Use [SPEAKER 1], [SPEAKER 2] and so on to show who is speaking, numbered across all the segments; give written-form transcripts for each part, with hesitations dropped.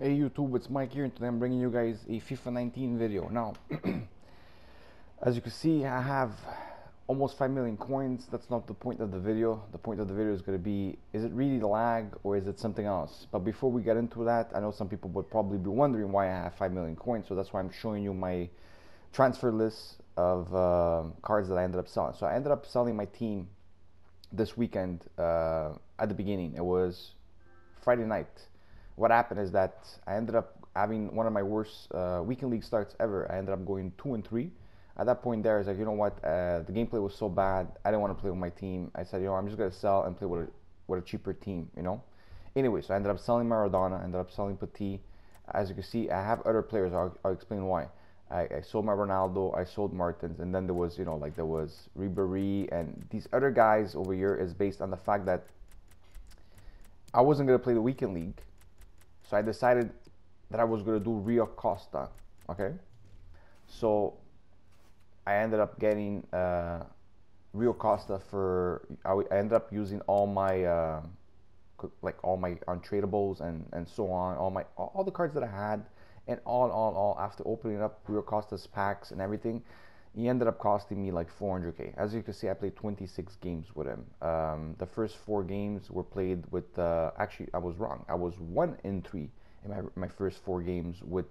[SPEAKER 1] Hey YouTube, it's Mike here, and today I'm bringing you guys a FIFA 19 video. Now, as you can see, I have almost 5 million coins. That's not the point of the video. The point of the video is going to be, is it really lag or is it something else? But before we get into that, I know some people would probably be wondering why I have 5 million coins, so that's why I'm showing you my transfer list of cards that I ended up selling. So I ended up selling my team this weekend at the beginning. It was Friday night. What happened is that I ended up having one of my worst weekend league starts ever. I ended up going 2-3. At that point there, I was like, you know what? The gameplay was so bad. I didn't want to play with my team. I said, you know, I'm just gonna sell and play with a cheaper team. You know. Anyway, so I ended up selling Maradona. I ended up selling Petit. As you can see, I have other players. I'll explain why. I sold my Ronaldo. I sold Martins, and then there was, you know, like there was Ribéry and these other guys over here. Is based on the fact that I wasn't gonna play the weekend league. So I decided that I was going to do Rio Costa, okay? So I ended up getting Rio Costa for, I ended up using all my, like all my untradables and so on, all the cards that I had, and all, after opening up Rio Costa's packs and everything, he ended up costing me like 400k. As you can see, I played 26 games with him. The first 4 games were played with, actually, I was wrong. I was 1-3 in my first 4 games with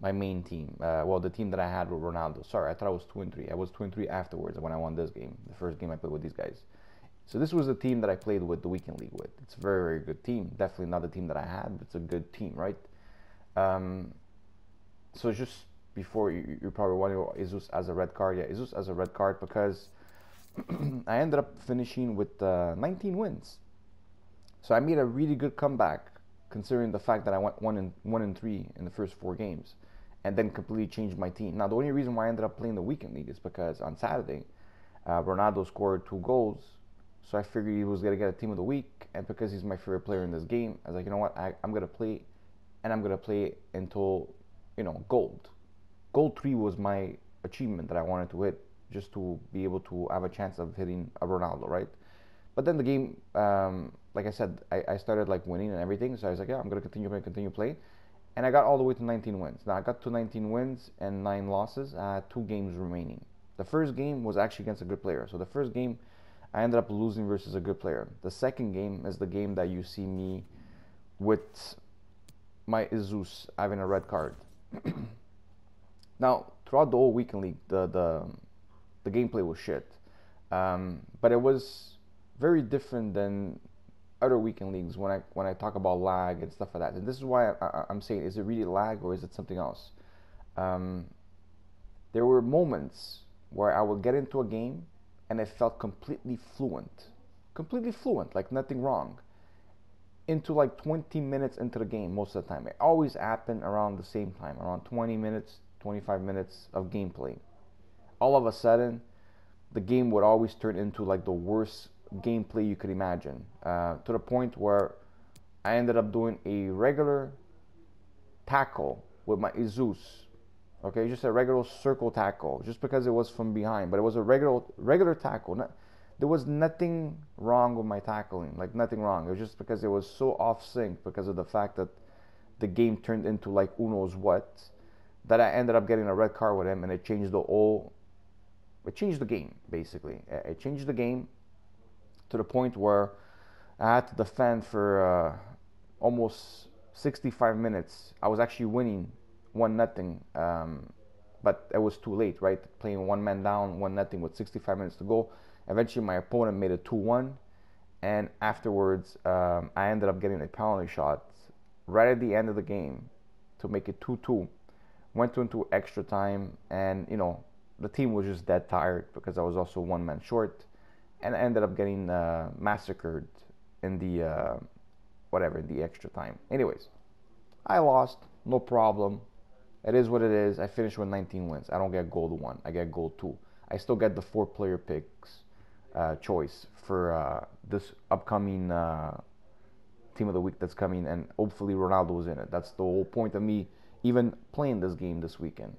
[SPEAKER 1] my main team. Well, the team that I had with Ronaldo. Sorry, I thought I was 2-3. I was 2-3 afterwards when I won this game, the first game I played with these guys. So this was the team that I played with the weekend league with. It's a very, very good team. Definitely not the team that I had, but it's a good team, right? So just before you're probably wondering, Jesus as a red card. Yeah, Jesus as a red card because I ended up finishing with 19 wins. So I made a really good comeback considering the fact that I went 1-3 in the first 4 games and then completely changed my team. Now, the only reason why I ended up playing the weekend league is because on Saturday, Ronaldo scored 2 goals. So I figured he was going to get a team of the week. And because he's my favorite player in this game, I was like, you know what? I'm going to play, and I'm going to play until, you know, gold. Gold 3 was my achievement that I wanted to hit just to be able to have a chance of hitting a Ronaldo, right? But then the game, like I said, I started like winning and everything. So I was like, yeah, I'm going to continue playing. And I got all the way to 19 wins. Now I got to 19 wins and 9 losses. I had 2 games remaining. The first game was actually against a good player. So the first game, I ended up losing versus a good player. The second game is the game that you see me with my Jesus having a red card. Now, throughout the whole weekend league, the gameplay was shit, but it was very different than other weekend leagues when I talk about lag and stuff like that. And this is why I'm saying, is it really lag or is it something else? There were moments where I would get into a game and it felt completely fluent, like nothing wrong. Into like 20 minutes into the game most of the time. It always happened around the same time, around 20 minutes, 25 minutes of gameplay. All of a sudden, the game would always turn into like the worst gameplay you could imagine, to the point where I ended up doing a regular tackle with my Jesus. Okay, just a regular circle tackle, just because it was from behind, but it was a regular tackle. There was nothing wrong with my tackling, like nothing wrong. It was just because it was so off sync because of the fact that the game turned into like who knows what, that I ended up getting a red card with him, and it changed the game basically. It changed the game to the point where I had to defend for almost 65 minutes. I was actually winning 1-0, but it was too late, right? Playing 1 man down, 1-0 with 65 minutes to go. Eventually, my opponent made it 2-1, and afterwards, I ended up getting a penalty shot right at the end of the game to make it 2-2. Went into extra time, and you know, the team was just dead tired because I was also 1 man short, and I ended up getting massacred in the the extra time. Anyways, I lost, no problem. It is what it is. I finished with 19 wins. I don't get gold 1. I get gold 2. I still get the 4 player picks choice for this upcoming team of the week that's coming, and hopefully Ronaldo's in it. That's the whole point of me even playing this game this weekend.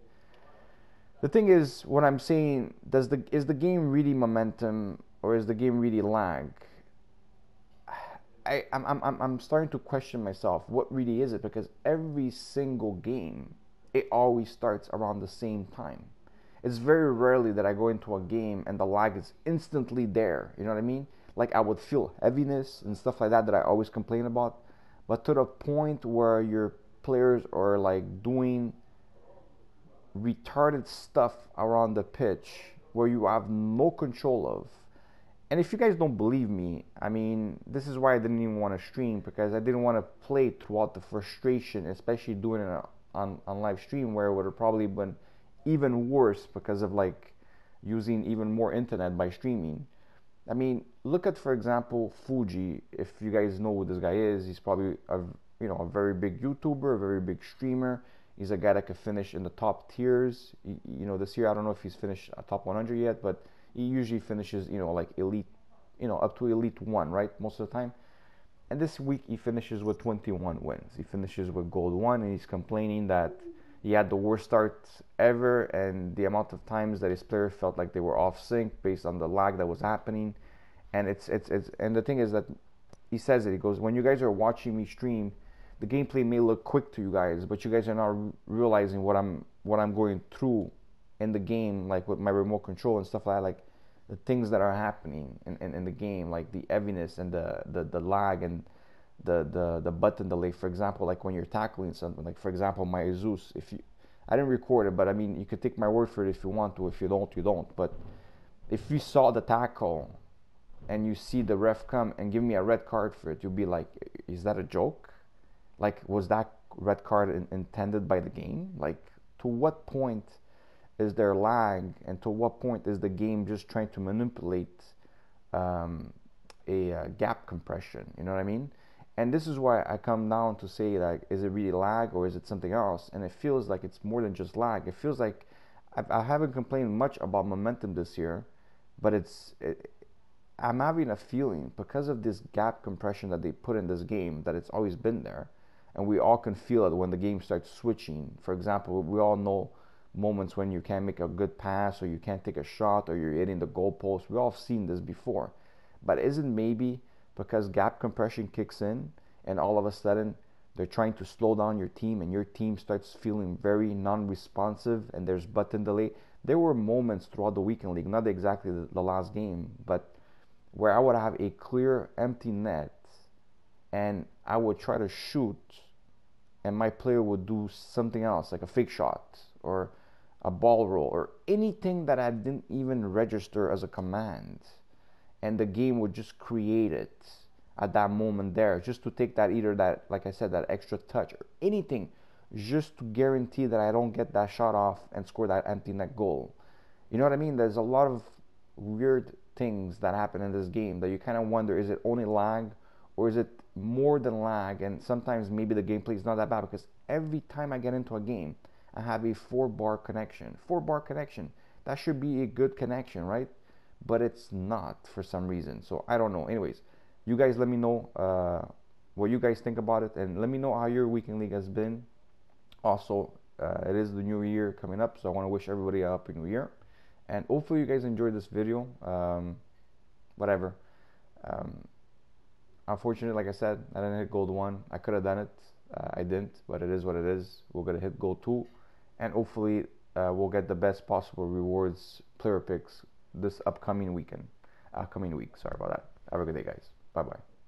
[SPEAKER 1] The thing is, what I'm saying, is the game really momentum or is the game really lag? I'm starting to question myself. What really is it? Because every single game, it always starts around the same time. It's very rarely that I go into a game and the lag is instantly there. You know what I mean? Like I would feel heaviness and stuff like that that I always complain about. But to the point where your players are like doing retarded stuff around the pitch where you have no control of. And if you guys don't believe me, I mean, this is why I didn't even want to stream, because I didn't want to play throughout the frustration, especially doing it on live stream, where it would have probably been even worse because of like using even more internet by streaming. I mean, look at, for example, Fuji. If you guys know who this guy is, he's probably a very big YouTuber, a very big streamer. He's a guy that could finish in the top tiers. This year I don't know if he's finished a top 100 yet, but he usually finishes, like elite, up to elite 1, right? Most of the time. And this week he finishes with 21 wins. He finishes with gold 1, and he's complaining that he had the worst start ever, and the amount of times that his players felt like they were off sync based on the lag that was happening. And and the thing is that he says it. He goes, when you guys are watching me stream, the gameplay may look quick to you guys, but you guys are not realizing what I'm going through in the game, like with my remote control and stuff like that, like the things that are happening in the game, like the heaviness and the lag and the button delay. For example, like when you're tackling something, like for example my Jesus, I didn't record it, but I mean, you could take my word for it if you want to. If you don't, you don't. But if you saw the tackle and you see the ref come and give me a red card for it, you'll be like, is that a joke? Like, was that red card intended by the game? Like, to what point is there lag, and to what point is the game just trying to manipulate a gap compression? You know what I mean? And this is why I come down to say, like, is it really lag or is it something else? And it feels like it's more than just lag. It feels like I haven't complained much about momentum this year, but I'm having a feeling, because of this gap compression that they put in this game, that it's always been there. And we all can feel it when the game starts switching. For example, we all know moments when you can't make a good pass, or you can't take a shot, or you're hitting the goalpost. We all have seen this before. But isn't maybe because gap compression kicks in, and all of a sudden they're trying to slow down your team, and your team starts feeling very non-responsive, and there's button delay? There were moments throughout the weekend league, not exactly the last game, but where I would have a clear empty net, and I would try to shoot, and my player would do something else, like a fake shot or a ball roll or anything that I didn't even register as a command, and the game would just create it at that moment there, just to take that, either that, like I said, that extra touch or anything, just to guarantee that I don't get that shot off and score that empty net goal. You know what I mean? There's a lot of weird things that happen in this game that you kind of wonder, is it only lag, or is it more than lag? And sometimes maybe the gameplay is not that bad, because every time I get into a game, I have a 4-bar connection. 4-bar connection. That should be a good connection, right? But it's not for some reason. So I don't know. Anyways, you guys let me know what you guys think about it, and let me know how your weekend league has been. Also, it is the new year coming up, so I want to wish everybody a happy new year. And hopefully you guys enjoyed this video. Whatever. Unfortunately, like I said, I didn't hit gold 1. I could have done it. I didn't, but it is what it is. We're going to hit gold 2. And hopefully we'll get the best possible rewards, player picks, this upcoming week. Sorry about that. Have a good day, guys. Bye-bye.